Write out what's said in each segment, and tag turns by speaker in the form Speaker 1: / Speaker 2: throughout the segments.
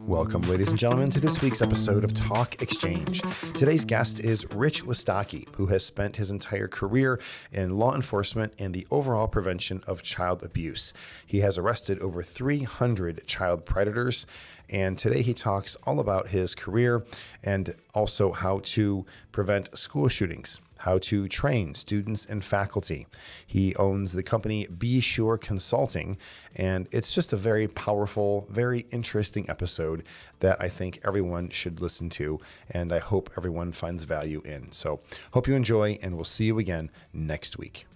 Speaker 1: Welcome, ladies and gentlemen, to this week's episode of Talk Exchange. Today's guest is Rich Wistocki, who has spent his entire career in law enforcement and the overall prevention of child abuse. He has arrested over 300 child predators, and today he talks all about his career and also how to prevent school shootings, how to train students and faculty. He owns the company Be Sure Consulting, and it's just a very powerful, very interesting episode that I think everyone should listen to, and I hope everyone finds value in. So hope you enjoy, and we'll see you again next week.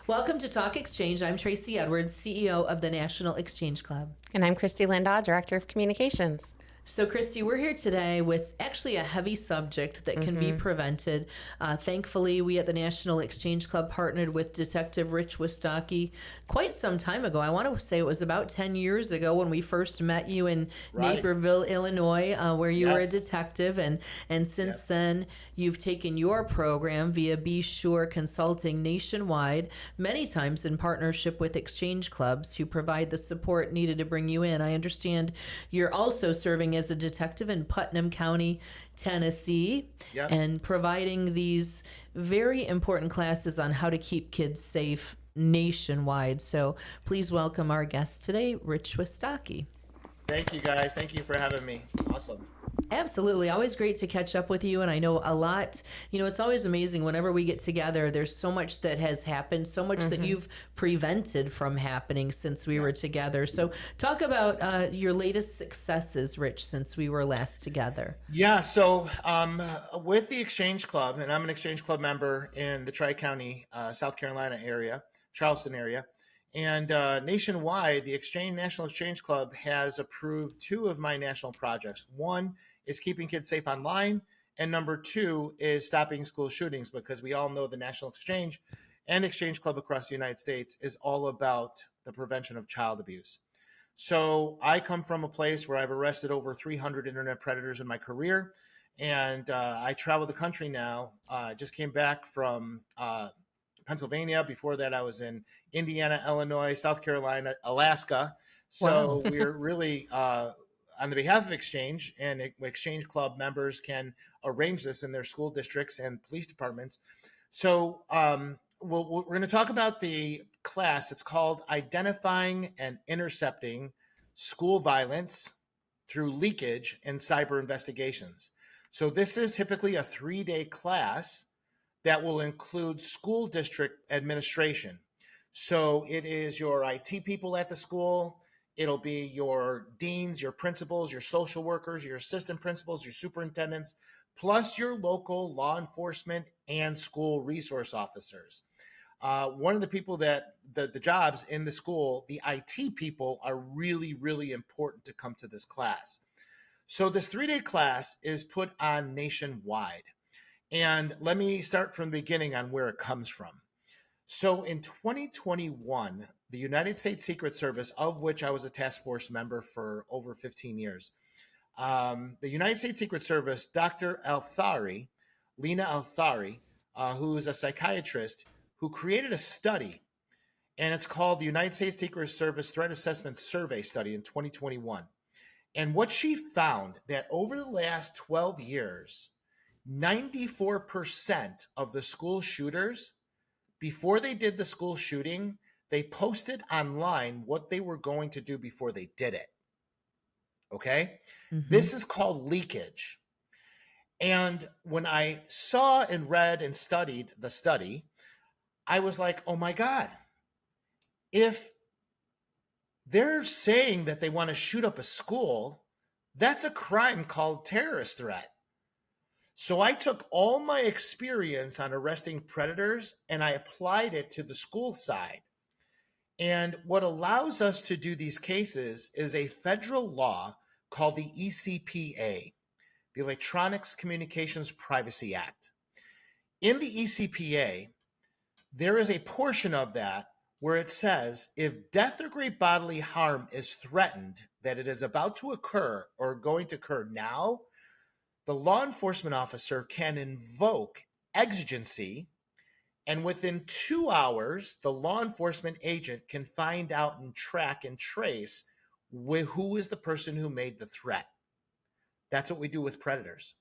Speaker 2: Welcome to Talk Exchange. I'm Tracy Edwards, CEO of the National Exchange Club.
Speaker 3: And I'm Christy Lindahl, Director of Communications.
Speaker 2: So, Christy, we're here today with actually a heavy subject that can be prevented. Thankfully, we at the National Exchange Club partnered with Detective Rich Wistocki quite some time ago. I want to say it was about 10 years ago when we first met you in Naperville, Illinois, where you were a detective. And since then, you've taken your program via Be Sure Consulting nationwide, many times in partnership with exchange clubs who provide the support needed to bring you in. I understand you're also serving as a detective in Putnam County, Tennessee, and providing these very important classes on how to keep kids safe nationwide. So please welcome our guest today, Rich Wistocki.
Speaker 4: Thank you, guys. Thank you for having me. Awesome.
Speaker 2: Absolutely. Always great to catch up with you. And I know a lot, it's always amazing whenever we get together, there's so much that has happened, so much that you've prevented from happening since we were together. So talk about your latest successes, Rich, since we were last together.
Speaker 4: Yeah. So with the Exchange Club, and I'm an Exchange Club member in the Tri-County, South Carolina area, Charleston area. And nationwide, the National Exchange Club has approved two of my national projects. One is keeping kids safe online, and number two is stopping school shootings, because we all know the National Exchange and Exchange Club across the United States is all about the prevention of child abuse. So I come from a place where I've arrested over 300 internet predators in my career, and I travel the country now. Just came back from Pennsylvania. Before that, I was in Indiana, Illinois, South Carolina, Alaska. So we're really, on the behalf of Exchange, and Exchange Club members can arrange this in their school districts and police departments. So we're going to talk about the class. It's called Identifying and Intercepting School Violence Through Leakage and Cyber Investigations. So this is typically a 3-day class that will include school district administration. So it is your IT people at the school. It'll be your deans, your principals, your social workers, your assistant principals, your superintendents, plus your local law enforcement and school resource officers. One of the people that the jobs in the school, the IT people, are really, really important to come to this class. So this 3-day class is put on nationwide. And let me start from the beginning on where it comes from. So in 2021, the United States Secret Service, of which I was a task force member for over 15 years, the United States Secret Service, Dr. Lena Althari, who is a psychiatrist, who created a study, and it's called the United States Secret Service Threat Assessment Survey Study in 2021. And what she found, that over the last 12 years, 94% of the school shooters, before they did the school shooting, they posted online what they were going to do before they did it. Okay? This is called leakage. And when I saw and read and studied the study, I was like, oh my God, if they're saying that they want to shoot up a school, that's a crime called terrorist threat. So I took all my experience on arresting predators and I applied it to the school side. And what allows us to do these cases is a federal law called the ECPA, the Electronics Communications Privacy Act. In the ECPA, there is a portion of that where it says if death or great bodily harm is threatened, that it is about to occur or going to occur now, the law enforcement officer can invoke exigency, and within 2 hours, the law enforcement agent can find out and track and trace who is the person who made the threat. That's what we do with predators.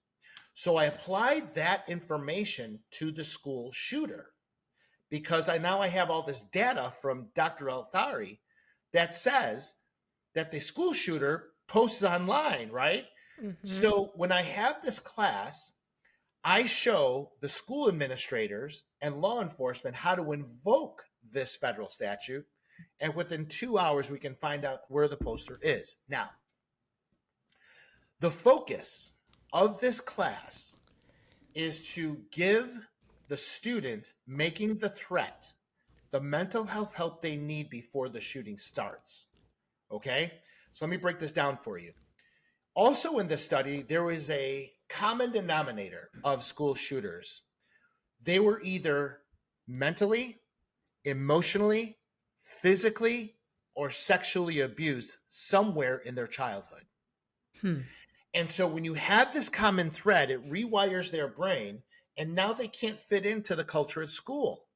Speaker 4: So I applied that information to the school shooter because I have all this data from Dr. Althari that says that the school shooter posts online, right?
Speaker 3: Mm-hmm.
Speaker 4: So when I have this class, I show the school administrators and law enforcement how to invoke this federal statute. And within 2 hours, we can find out where the poster is. Now, the focus of this class is to give the student making the threat the mental health help they need before the shooting starts. Okay? So let me break this down for you. Also in this study, there was a common denominator of school shooters. They were either mentally, emotionally, physically, or sexually abused somewhere in their childhood. And so when you have this common thread, it rewires their brain, and now they can't fit into the culture at school,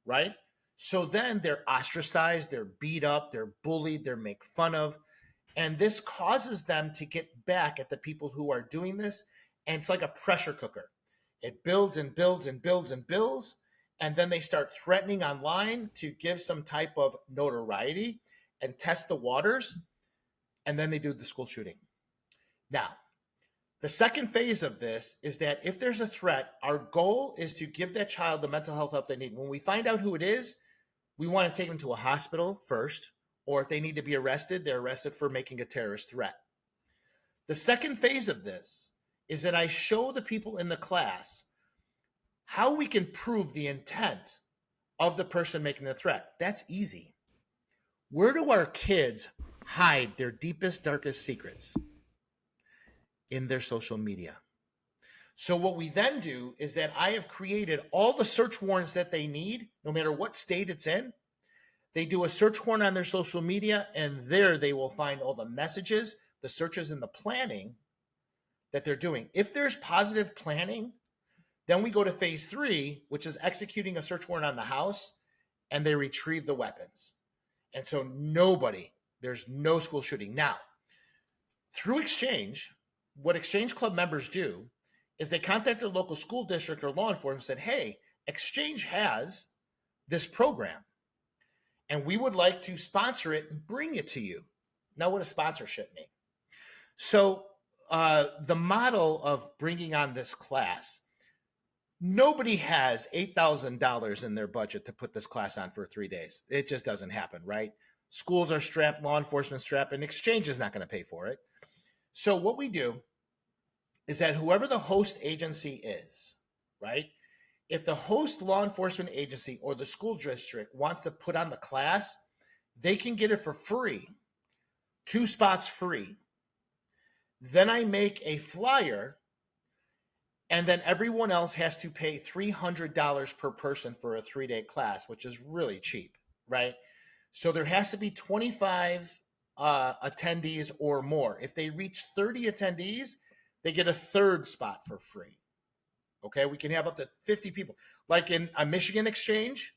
Speaker 4: right? So then they're ostracized, they're beat up, they're bullied, they're made fun of. And this causes them to get back at the people who are doing this. And it's like a pressure cooker. It builds and builds and builds and builds. And then they start threatening online to give some type of notoriety and test the waters. And then they do the school shooting. Now, the second phase of this is that if there's a threat, our goal is to give that child the mental health help they need. When we find out who it is, we want to take them to a hospital first. Or if they need to be arrested, they're arrested for making a terrorist threat. The second phase of this is that I show the people in the class how we can prove the intent of the person making the threat. That's easy. Where do our kids hide their deepest, darkest secrets? In their social media. So what we then do is that I have created all the search warrants that they need, no matter what state it's in. They do a search warrant on their social media, and there they will find all the messages, the searches, and the planning that they're doing. If there's positive planning, then we go to phase 3, which is executing a search warrant on the house, and they retrieve the weapons. And so there's no school shooting. Now, through Exchange, what Exchange Club members do is they contact their local school district or law enforcement and said, hey, Exchange has this program, and we would like to sponsor it and bring it to you. Now, what does sponsorship mean? So the model of bringing on this class, nobody has $8,000 in their budget to put this class on for 3 days. It just doesn't happen, right? Schools are strapped, law enforcement strapped, and Exchange is not going to pay for it. So what we do is that whoever the host agency is, right? If the host law enforcement agency or the school district wants to put on the class, they can get it for free, 2 spots free. Then I make a flyer, and then everyone else has to pay $300 per person for a 3-day class, which is really cheap, right? So there has to be 25 attendees or more. If they reach 30 attendees, they get a 3rd spot for free. Okay, we can have up to 50 people. Like in a Michigan Exchange,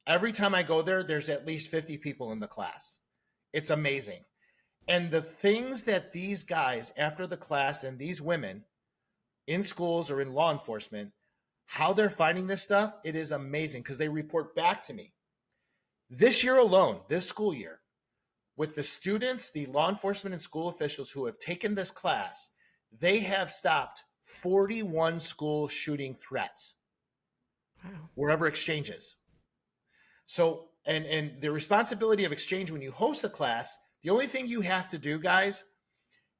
Speaker 4: every time I go there, there's at least 50 people in the class. It's amazing. And the things that these guys after the class and these women in schools or in law enforcement, how they're finding this stuff, it is amazing because they report back to me. This year alone, this school year, with the students, the law enforcement and school officials who have taken this class, they have stopped 41 school shooting threats.
Speaker 3: Wow.
Speaker 4: Wherever Exchange is. So, and the responsibility of Exchange when you host a class, the only thing you have to do, guys,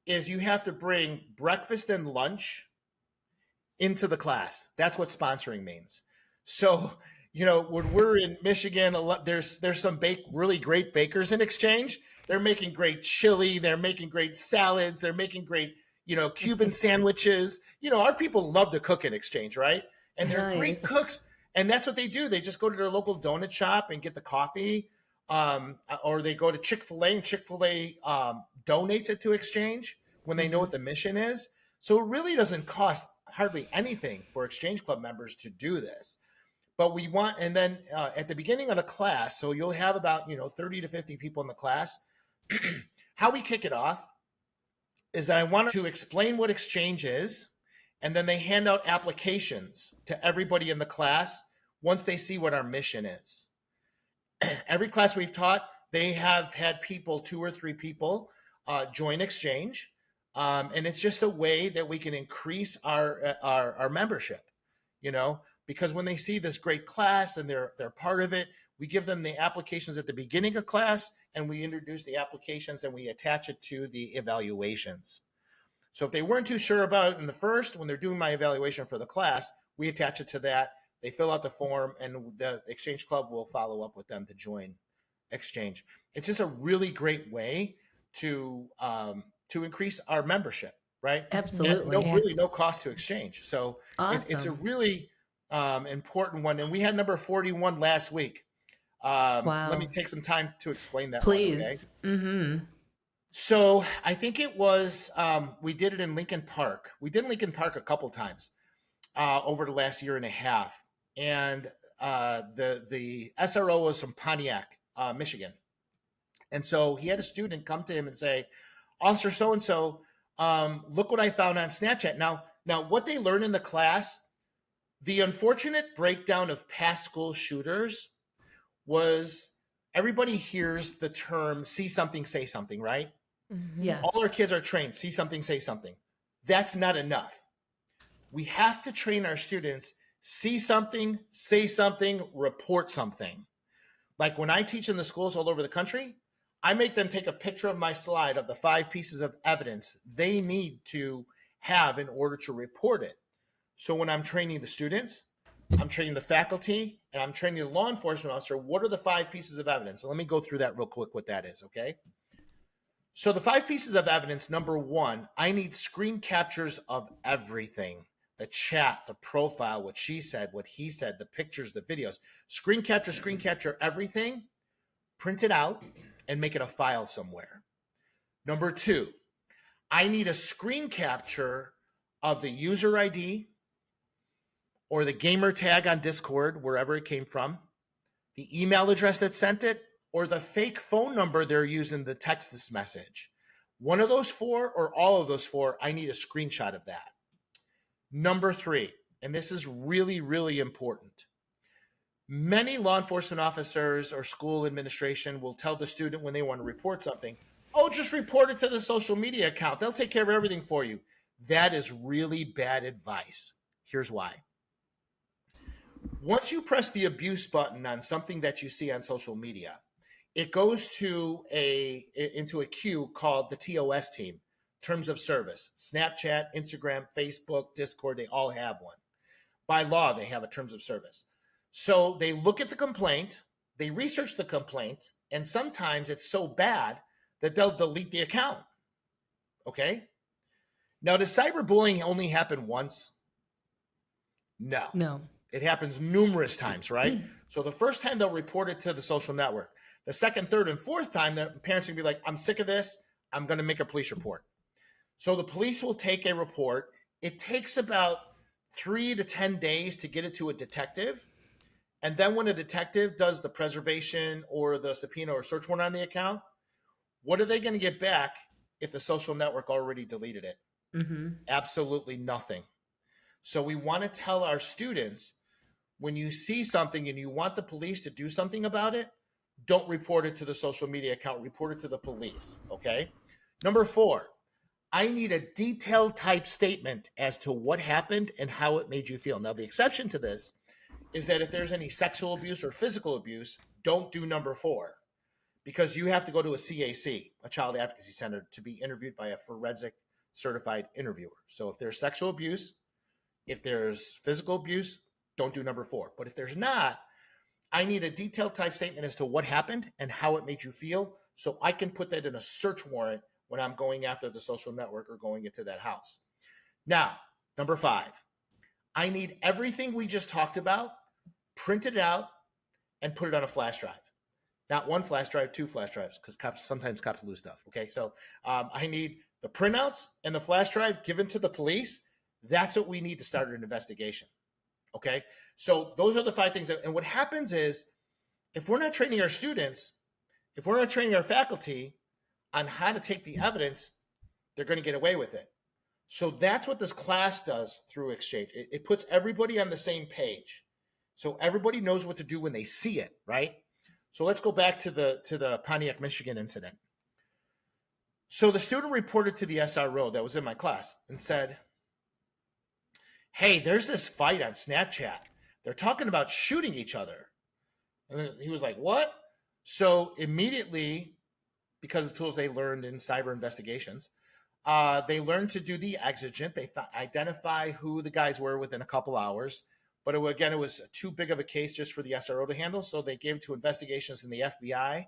Speaker 4: is you have to bring breakfast and lunch into the class. That's what sponsoring means. So, when we're in Michigan, there's some really great bakers in Exchange. They're making great chili. They're making great salads. They're making great, Cuban sandwiches. Our people love to cook in Exchange, right? And they're great cooks. And that's what they do. They just go to their local donut shop and get the coffee. Or they go to Chick-fil-A, and Chick-fil-A donates it to Exchange when they know what the mission is. So it really doesn't cost hardly anything for Exchange Club members to do this. But we want, and then at the beginning of the class, so you'll have about 30 to 50 people in the class. how we kick it off is that I want to explain what exchange is, and then they hand out applications to everybody in the class once they see what our mission is. Every class we've taught, they have had people, 2 or 3 people, join exchange, and it's just a way that we can increase our membership. Because when they see this great class and they're part of it, we give them the applications at the beginning of class, and we introduce the applications and we attach it to the evaluations. So if they weren't too sure about it in the first, when they're doing my evaluation for the class, we attach it to that. They fill out the form, and the Exchange Club will follow up with them to join exchange. It's just a really great way to increase our membership, right?
Speaker 2: Absolutely.
Speaker 4: And really no cost to exchange. So
Speaker 2: Awesome.
Speaker 4: it's a really important one. And we had number 41 last week.
Speaker 2: Wow.
Speaker 4: Let me take some time to explain that.
Speaker 2: Please.
Speaker 4: One, okay? So I think it was, we did it in Lincoln Park. We did Lincoln Park a couple times over the last year and a half. And the SRO was from Pontiac, Michigan. And so he had a student come to him and say, Officer so-and-so, look what I found on Snapchat. Now what they learn in the class, the unfortunate breakdown of past school shooters was everybody hears the term see something, say something, right?
Speaker 3: Mm-hmm.
Speaker 2: Yes.
Speaker 4: All our kids are trained, see something, say something. That's not enough. We have to train our students, see something, say something, report something. Like when I teach in the schools all over the country, I make them take a picture of my slide of the 5 pieces of evidence they need to have in order to report it. So when I'm training the students, I'm training the faculty, and I'm training the law enforcement officer, what are the 5 pieces of evidence? So let me go through that real quick, what that is, okay? So the 5 pieces of evidence, number 1, I need screen captures of everything. The chat, the profile, what she said, what he said, the pictures, the videos. Screen capture everything, print it out, and make it a file somewhere. Number 2, I need a screen capture of the user ID or the gamer tag on Discord, wherever it came from, the email address that sent it, or the fake phone number they're using to text this message. One of those 4 or all of those 4, I need a screenshot of that. Number 3, and this is really, really important. Many law enforcement officers or school administration will tell the student when they want to report something, oh, just report it to the social media account. They'll take care of everything for you. That is really bad advice. Here's why. Once you press the abuse button on something that you see on social media, it goes to into a queue called the TOS team, Terms of Service. Snapchat, Instagram, Facebook, Discord, they all have one. By law, they have a Terms of Service. So they look at the complaint, they research the complaint, and sometimes it's so bad that they'll delete the account. Okay? Now, does cyberbullying only happen once? No. It happens numerous times, right? So the first time they'll report it to the social network. The second, third, and fourth time, the parents will be like, I'm sick of this. I'm going to make a police report. So the police will take a report. It takes about 3 to 10 days to get it to a detective. And then when a detective does the preservation or the subpoena or search warrant on the account, what are they going to get back if the social network already deleted it?
Speaker 2: Mm-hmm.
Speaker 4: Absolutely nothing. So we want to tell our students, when you see something and you want the police to do something about it, don't report it to the social media account, report it to the police, okay? Number 4, I need a detailed type statement as to what happened and how it made you feel. Now, the exception to this is that if there's any sexual abuse or physical abuse, don't do number 4, because you have to go to a CAC, a Child Advocacy Center, to be interviewed by a forensic certified interviewer. So if there's sexual abuse, if there's physical abuse, don't do number 4. But if there's not, I need a detailed type statement as to what happened and how it made you feel, so I can put that in a search warrant when I'm going after the social network or going into that house. Now, number 5, I need everything we just talked about printed out and put it on a flash drive. Not 1 flash drive, 2 flash drives, because sometimes cops lose stuff. Okay, so I need the printouts and the flash drive given to the police. That's what we need to start an investigation. Okay, so those are the 5 things. And what happens is, if we're not training our students, if we're not training our faculty on how to take the evidence, they're going to get away with it. So that's what this class does through exchange. It puts everybody on the same page. So everybody knows what to do when they see it, right? So let's go back to the Pontiac, Michigan incident. So the student reported to the SRO that was in my class and said, hey, there's this fight on Snapchat. They're talking about shooting each other. And he was like, what? So immediately, because of tools they learned in cyber investigations, they learned to do the exigent. They identify who the guys were within a couple hours. But it was too big of a case just for the SRO to handle. So they gave it to investigations in the FBI.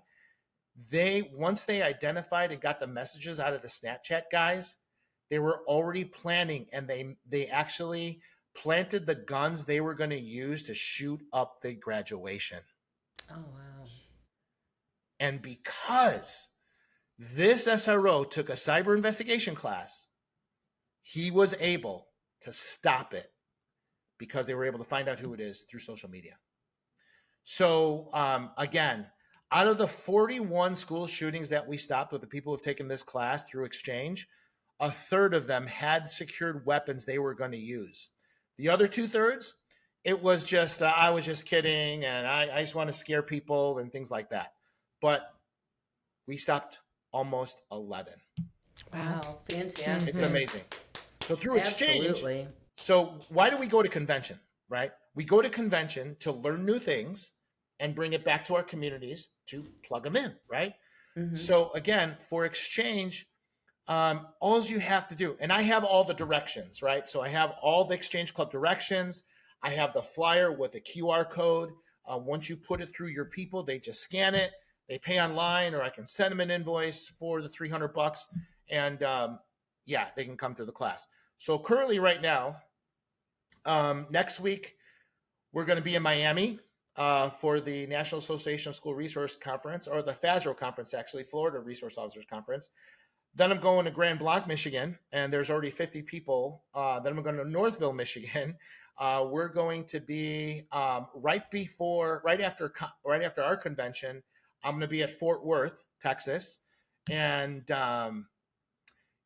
Speaker 4: Once they identified and got the messages out of the Snapchat guys, they were already planning, and they actually planted the guns they were going to use to shoot up the graduation.
Speaker 2: Oh, wow.
Speaker 4: And because this SRO took a cyber investigation class, he was able to stop it because they were able to find out who it is through social media. So again, out of the 41 school shootings that we stopped with the people who've taken this class through exchange, a third of them had secured weapons they were going to use. The other 2/3, it was just, I was just kidding, and I just want to scare people and things like that. But we stopped almost 11.
Speaker 2: Wow, fantastic.
Speaker 4: It's amazing. So through exchange,
Speaker 2: Absolutely.
Speaker 4: so why do we go to convention, right? We go to convention to learn new things and bring it back to our communities to plug them in, right?
Speaker 2: Mm-hmm.
Speaker 4: So again, for exchange, all you have to do, and I have all the directions, right? So I have all the Exchange Club directions. I have the flyer with a QR code. Once you put it through your people, they just scan it. They pay online, or I can send them an invoice for the $300, and they can come to the class. So currently, right now, next week we're going to be in Miami for the National Association of School Resource Conference, or the FASRO conference, actually, Florida Resource Officers Conference. Then I'm going to Grand Blanc, Michigan, and there's already 50 people. Then I'm going to Northville, Michigan. We're going to be right after our convention. I'm going to be at Fort Worth, Texas, and I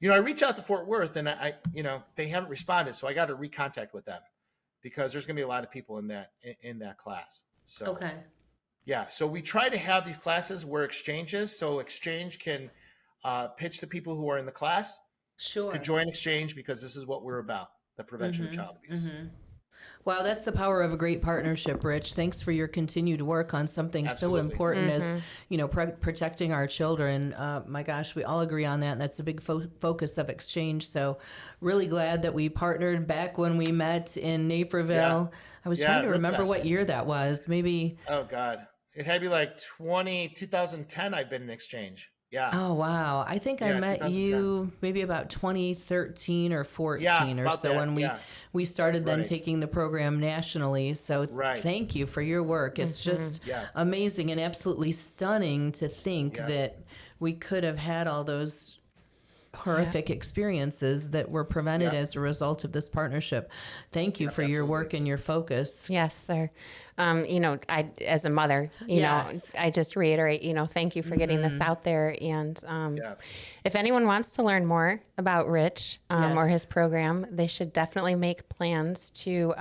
Speaker 4: reach out to Fort Worth, and they haven't responded, so I got to recontact with them because there's going to be a lot of people in that class. So
Speaker 2: Okay.
Speaker 4: Yeah, so we try to have these classes where exchange is, so exchange can pitch the people who are in the class to join exchange, because this is what we're about, the prevention of child abuse.
Speaker 2: Mm-hmm. Wow, that's the power of a great partnership, Rich. Thanks for your continued work on something so important as, protecting our children. My gosh, we all agree on that, and that's a big focus of exchange. So really glad that we partnered back when we met in Naperville. Yeah. I was trying to remember what year that was. Maybe.
Speaker 4: Oh, God. It had to be like 2010 I've been in exchange. Yeah.
Speaker 2: Oh, wow. I think I met you maybe about 2013 or 14 or so when we started then taking the program nationally. So thank you for your work. It's just amazing and absolutely stunning to think that we could have had all those horrific experiences that were prevented as a result of this partnership. Thank you for your work and your focus.
Speaker 3: Yes, sir. I, as a mother, I just reiterate, thank you for getting this out there. And if anyone wants to learn more about Rich or his program, they should definitely make plans to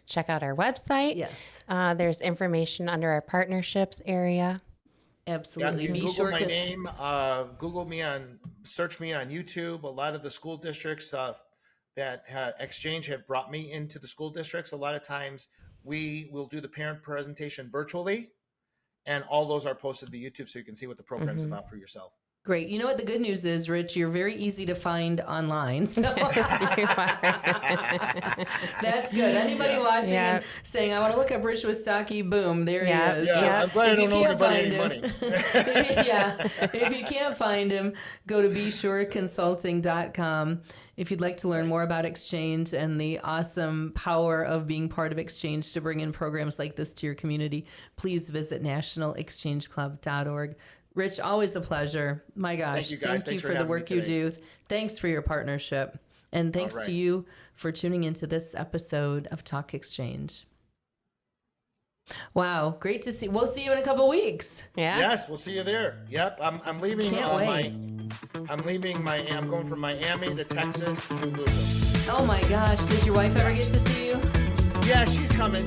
Speaker 3: check out our website.
Speaker 2: Yes.
Speaker 3: There's information under our partnerships area.
Speaker 2: Absolutely.
Speaker 4: Yeah, Google my name, search me on YouTube. A lot of the school districts that exchange have brought me into the school districts. A lot of times we will do the parent presentation virtually, and all those are posted to YouTube so you can see what the program is about for yourself.
Speaker 2: Great. You know what the good news is, Rich? You're very easy to find online. So.
Speaker 3: Yes, you are.
Speaker 2: That's good. Anybody watching and saying, I want to look up Rich Wistocki, boom, there he is.
Speaker 4: Yeah, I'm glad I don't owe anybody any money.
Speaker 2: If you can't find him, go to BeSureConsulting.com. If you'd like to learn more about Exchange and the awesome power of being part of Exchange to bring in programs like this to your community, please visit nationalexchangeclub.org. Rich, always a pleasure. My gosh, thank you for the work you do. Thanks for your partnership. And thanks to you for tuning into this episode of Talk Exchange. Wow, great to see. We'll see you in a couple weeks.
Speaker 3: Yeah.
Speaker 4: Yes, we'll see you there. Yep, I'm leaving.
Speaker 2: Can't wait.
Speaker 4: I'm going from Miami to Texas to Louisville.
Speaker 2: Oh my gosh, did your wife ever get to see you?
Speaker 4: Yeah, she's coming.